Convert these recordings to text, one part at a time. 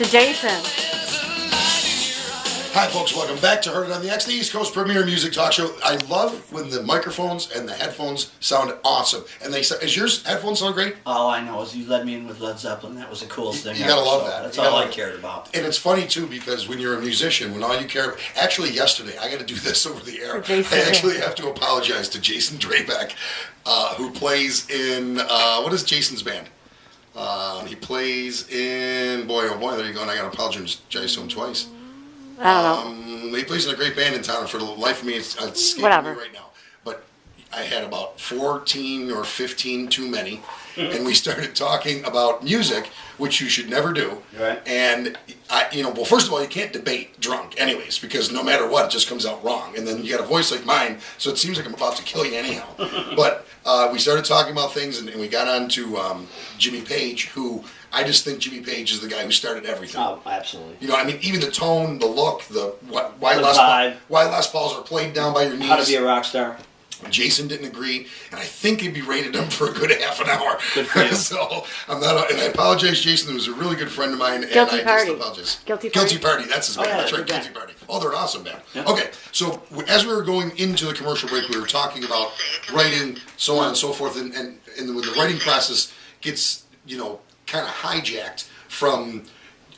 to Jason. Hi folks, welcome back to Heard It on the X, the East Coast premier music talk show. I love when the microphones and the headphones sound awesome. And is yours headphones sound great? All I know is you led me in with Led Zeppelin. That was the coolest thing You gotta ever, love so that. That's You all gotta I love cared about. And it's funny too, because when you're a musician, when all you care... Actually, yesterday, I got to do this over the air. I actually have to apologize to Jason Drabeck, who plays in... what is Jason's band? He plays in... Boy, oh boy, there you go. And I got to apologize to him twice. I don't know. He plays in a great band in town, and for the life of me, it's escaping me right now. But I had about 14 or 15 too many, and we started talking about music, which you should never do. Right. And well, first of all, you can't debate drunk, anyways, because no matter what, it just comes out wrong. And then you got a voice like mine, so it seems like I'm about to kill you anyhow. But we started talking about things, and we got on to Jimmy Page, who. I just think Jimmy Page is the guy who started everything. Oh, absolutely. You know, I mean, even the tone, the look, why vibe. why Les Pauls are played down by your knees. How to be a rock star. Jason didn't agree, and I think he berated him for a good half an hour. Good for you. So I'm not, and I apologize, Jason. He was a really good friend of mine, Guilty and Party. I just apologize. Guilty Party. That's his band. Yeah, That's right, good Guilty band. Party. Oh, they're an awesome band. Yeah. Okay, so as we were going into the commercial break, we were talking about writing, so on and so forth, and when the writing process gets, kind of hijacked from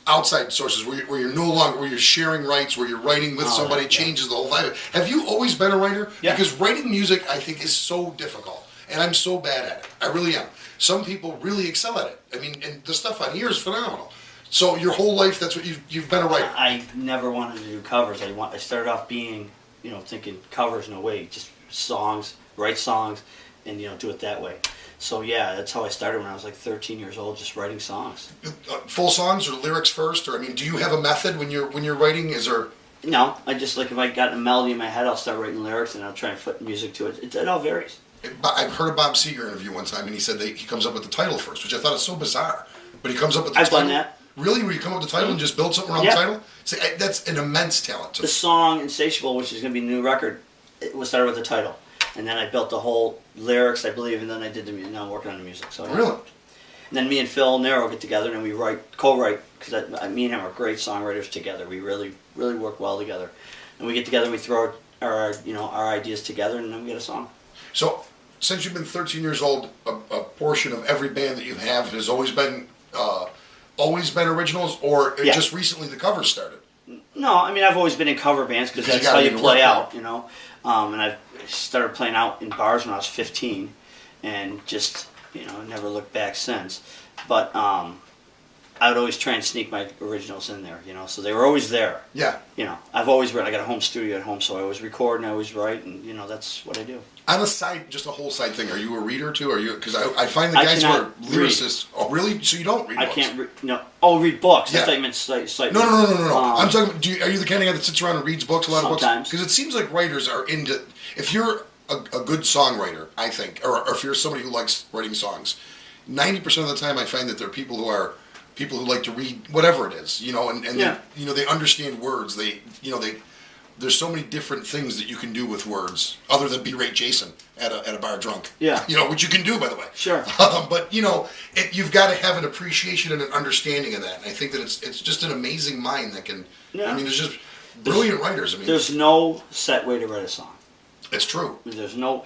outside sources where you're no longer, where you're sharing rights, where you're writing with somebody, it changes the whole vibe. Have you always been a writer? Yeah. Because writing music, I think, is so difficult, and I'm so bad at it. I really am. Some people really excel at it. I mean, and the stuff on here is phenomenal. So your whole life, that's what you've been a writer. I never wanted to do covers. I started off being, thinking covers in a way, just songs, write songs, and do it that way. So yeah, that's how I started when I was like 13 years old, just writing songs. Full songs or lyrics first, or do you have a method when you're writing? Is there? No, I just if I got a melody in my head, I'll start writing lyrics and I'll try and put music to it. It all varies. I've heard a Bob Seger interview one time, and he said he comes up with the title first, which I thought is so bizarre. But he comes up with the title. I've done that. Really? Where you come up with the title and just build something around the title? See, that's an immense talent to me. The song Insatiable, which is going to be a new record, it was started with the title. And then I built the whole lyrics, I believe, and then I did the music. Now I'm working on the music. So Really? And then me and Phil Nero get together and we co-write, because me and him are great songwriters together. We really, really work well together. And we get together and we throw our ideas together and then we get a song. So, since you've been 13 years old, a portion of every band that you have has always been originals, or just recently the covers started? No, I've always been in cover bands because that's how you play out, and I started playing out in bars when I was 15, and just never looked back since. But I would always try and sneak my originals in there, so they were always there. Yeah. I've always written. I got a home studio at home, so I always record and I always write, and that's what I do. On the side, just a whole side thing. Are you a reader too? Are you? Because I find the guys who are lyricists. Oh, really? So you don't read? I books? can't read. No. Oh, read books. Yeah. I thought you meant slightly. No. I'm talking. Are you the kind of guy that sits around and reads books? A lot of books. Sometimes. Because it seems like writers are into. If you're a good songwriter, I think, or if you're somebody who likes writing songs, 90% of the time, I find that there are people who like to read whatever it is, and they understand words. There's so many different things that you can do with words other than berate Jason at a bar drunk. Yeah. Which you can do, by the way. Sure. But you've got to have an appreciation and an understanding of that. And I think that it's just an amazing mind that can. Yeah. There's just brilliant writers. There's no set way to write a song. It's true. There's no.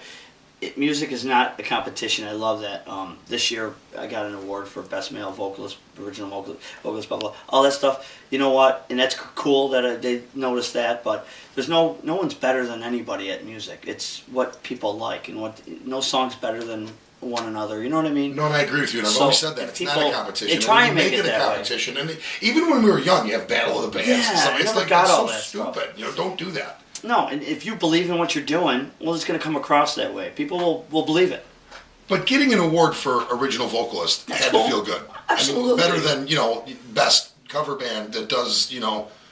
Music is not a competition. I love that. This year I got an award for best male vocalist, original vocalist, blah blah, all that stuff. You know what? And that's cool that they noticed that. But there's no one's better than anybody at music. It's what people like, and no song's better than one another. You know what I mean? No, and I agree with you. And I've always said that it's not a competition. They try and make it a competition. And even when we were young, you have Battle of the Bands. Yeah, and stuff. It's got it's all so that stupid. stuff. Don't do that. No, and if you believe in what you're doing, well, it's going to come across that way. People will believe it. But getting an award for original vocalist had to feel good. Absolutely. Better than, best cover band that does,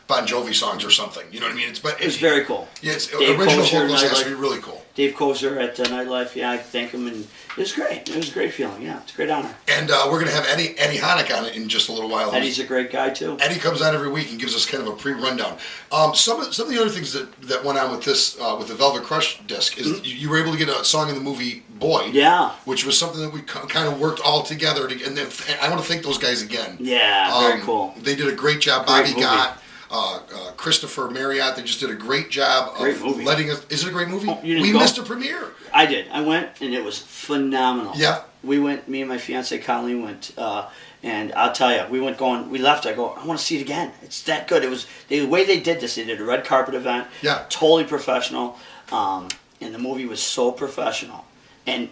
Bon Jovi songs or something. You know what I mean? It was very cool. Yeah, it's, Dave original Kozer, vocals has to Nightlife. be really cool. Dave Kozer at Nightlife, yeah, I thank him, and it was great. It was a great feeling, yeah, it's a great honor. And we're going to have Eddie Honick on it in just a little while. Eddie's a great guy, too. Eddie comes on every week and gives us kind of a pre-rundown. Some of the other things that went on with this, with the Velvet Crush disc, is you were able to get a song in the movie Boy. Yeah. Which was something that we kind of worked all together. And then I want to thank those guys again. Yeah, very cool. They did a great job. Great Bobby movie. Gott, Christopher Marriott, they just did a great job of movie. letting us. Is it a great movie? Oh, you didn't We go? missed a premiere. I did. I went, and it was phenomenal. Yeah. We went, me and my fiance Colleen went, and I'll tell you, we left, I go, I want to see it again. It's that good. It was, the way they did this, they did a red carpet event. Yeah. Totally professional. And the movie was so professional. And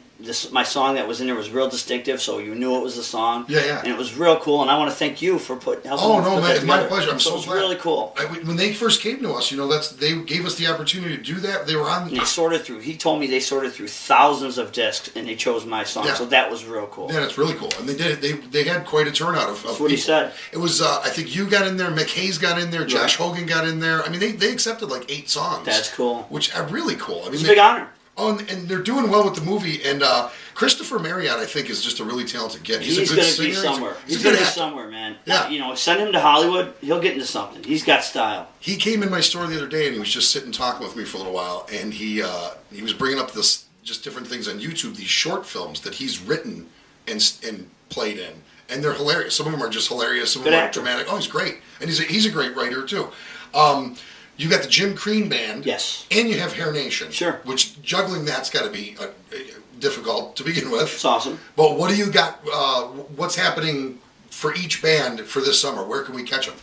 my song that was in there was real distinctive, so you knew it was the song. Yeah, yeah. And it was real cool, and I want to thank you for helping Oh no, put man! that It's my together. pleasure. I'm so it was glad. really cool. When they first came to us, they gave us the opportunity to do that. They were on. And they sorted through. He told me they sorted through thousands of discs, and they chose my song. Yeah. So that was real cool. Yeah, that's really cool. And they did it. They had quite a turnout of That's what he people. said. It was. I think you got in there. Mick Hayes got in there. Josh Hogan got in there. I mean, they accepted like 8 songs. That's cool. Which are really cool. I mean, It's a big honor. Oh, and they're doing well with the movie. And Christopher Marriott, I think, is just a really talented kid. He's a good going to singer. be somewhere. He's He's a going good to be actor. somewhere, man. Yeah. Send him to Hollywood. He'll get into something. He's got style. He came in my store the other day, and he was just sitting talking with me for a little while, and he was bringing up just different things on YouTube, these short films that he's written and played in, and they're hilarious. Some of them are just hilarious. Some of Good them are actor. dramatic. Oh, he's great, and he's a great writer too. You got the Jim Crean band, Yes. and you have Hair Nation, Sure. Which juggling that's got to be difficult to begin with. It's awesome. But what do you got? What's happening for each band for this summer? Where can we catch them?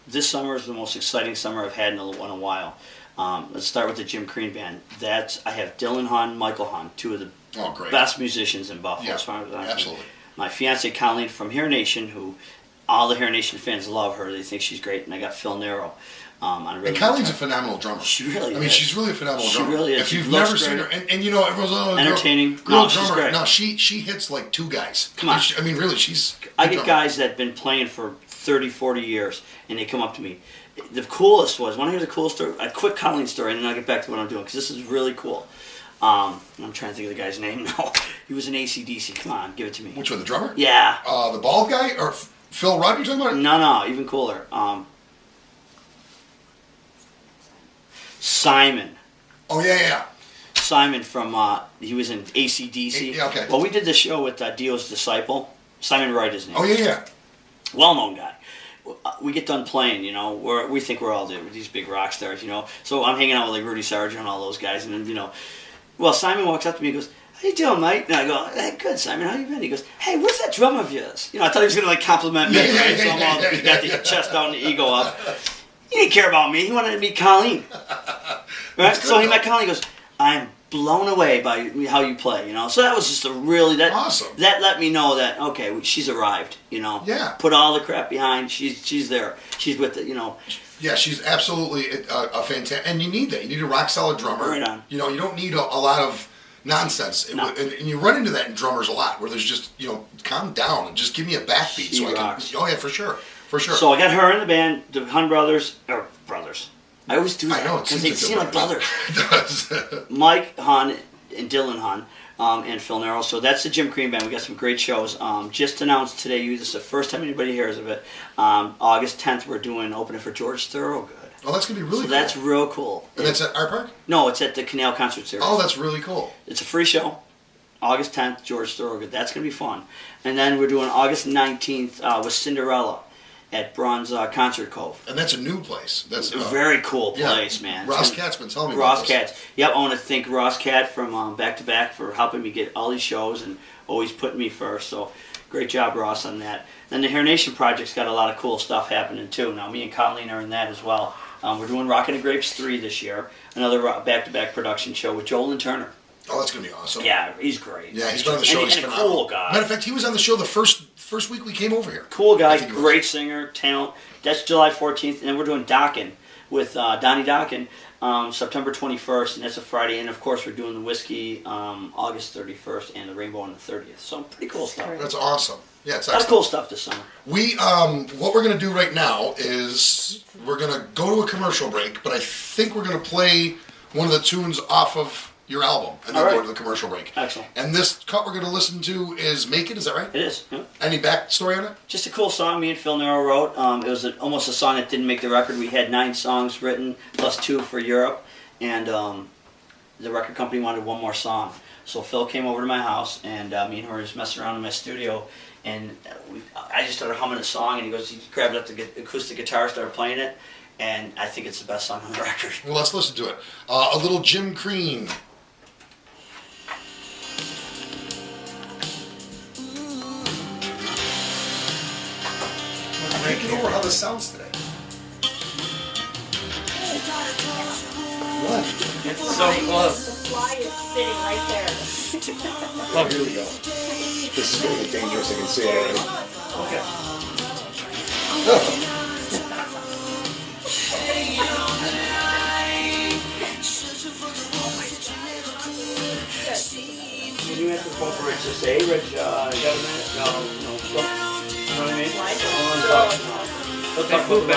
This summer is the most exciting summer I've had in a while. Let's start with the Jim Crean band. I have Dylan Hahn, Michael Hahn, 2 of the best musicians in Buffalo. Yeah, as far as I'm absolutely. concerned. My fiance Colleen from Hair Nation, who all the Hair Nation fans love her. They think she's great. And I got Phil Nero on rhythm And Colleen's a guitar. phenomenal drummer. She really I mean, is. she's really a phenomenal She drummer. really is. If She you've looks never seen great. her, and everyone's Entertaining. girl No, she's drummer. great. No, she hits like 2 guys. Come on. I mean, really, she's. I good get drummer. guys that have been playing for 30, 40 years, and they come up to me. The coolest was, want to hear the coolest story? A quick Colleen story, and then I'll get back to what I'm doing, because this is really cool. I'm trying to think of the guy's name now. He was an AC/DC. Come on, give it to me. Which one, the drummer? Yeah. The bald guy or Phil Rudd? You talking about? No, even cooler. Simon. Oh yeah. Simon from, he was in AC/DC. Yeah, okay. Well, we did the show with Dio's Disciple. Simon Wright is his name. Oh yeah. Well-known guy. We get done playing, we think we're all these big rock stars, So I'm hanging out with like Rudy Sargent and all those guys, and then, well, Simon walks up to me and goes, "How you doing, mate?" And I go, "Hey, good, Simon. How you been?" He goes, "Hey, what's that drum of yours?" I thought he was gonna like compliment me, right? So I'm all got the chest down, the ego up. He didn't care about me. He wanted to meet Colleen, right? So he met Colleen. He goes, "I'm blown away by how you play," So that was just Awesome. That let me know that okay, she's arrived. Yeah. Put all the crap behind. She's there. She's with it. Yeah, she's absolutely a fantastic, and you need that. You need a rock solid drummer. Right on. You don't need a lot of nonsense, No. and you run into that in drummers a lot, where there's just calm down and just give me a backbeat She so I rocks. can. Oh yeah, for sure. So I got her in the band, the Hun brothers. I always do that I know it because seems they like seem they're like brothers. It does. Mike Hun and Dylan Hun and Phil Nero. So that's the Jim Crean band. We got some great shows. Just announced today. This is the first time anybody hears of it. August 10th, we're doing opening for George Thorogood. Oh, that's gonna be really So cool. that's real cool. And that's at our park. No, it's at the Canal Concert Series. Oh, that's really cool. It's a free show. August 10th, George Thorogood. That's going to be fun. And then we're doing August 19th with Cinderella at Bronze Concert Cove. And that's a new place. That's A very cool place, man. Ross Katz's been telling me Ross about this. Katz. Yep, I want to thank Ross Katz from Back to Back for helping me get all these shows and always putting me first. So great job, Ross, on that. Then the Hair Nation Project's got a lot of cool stuff happening too. Now me and Colleen are in that as well. We're doing Rockin' the Grapes 3 this year, another back-to-back production show with Joel and Turner. Oh, that's gonna be awesome. Yeah, he's great. Yeah, he's been on the show. And, He's and a phenomenal. cool guy. Matter of fact, he was on the show the first week we came over here. Cool I guy, think it was. great singer, talent. That's July 14th, and then we're doing Dockin' with Donnie Dockin September 21st, and that's a Friday. And of course, we're doing the whiskey August 31st and the rainbow on the 30th. So pretty cool stuff. That's awesome. Yeah, it's A lot of excellent. cool stuff this summer. We what we're gonna do right now is we're gonna go to a commercial break, but I think we're gonna play one of the tunes off of your album and then All right. go to the commercial break. Excellent. And this cut we're gonna listen to is "Make It." Is that right? It is. Yeah. Any backstory on it? Just a cool song me and Phil Nero wrote. It was almost a song that didn't make the record. We had 9 songs written plus 2 for Europe, and the record company wanted one more song. So Phil came over to my house, and me and her were just messing around in my studio, and I just started humming a song, and he grabbed up the acoustic guitar, started playing it, and I think it's the best song on the record. Well, let's listen to it. A little Jim Crean. I can't get over how this sounds today. What? It's so close. The fly is sitting right there. Oh, here we go. This is going to be dangerous. I can see it already. Okay. When you answer the phone for Rich, just say, "Hey, Rich, you got a minute?" No, you know what I mean? Like, I don't want to talk. He'll talk about the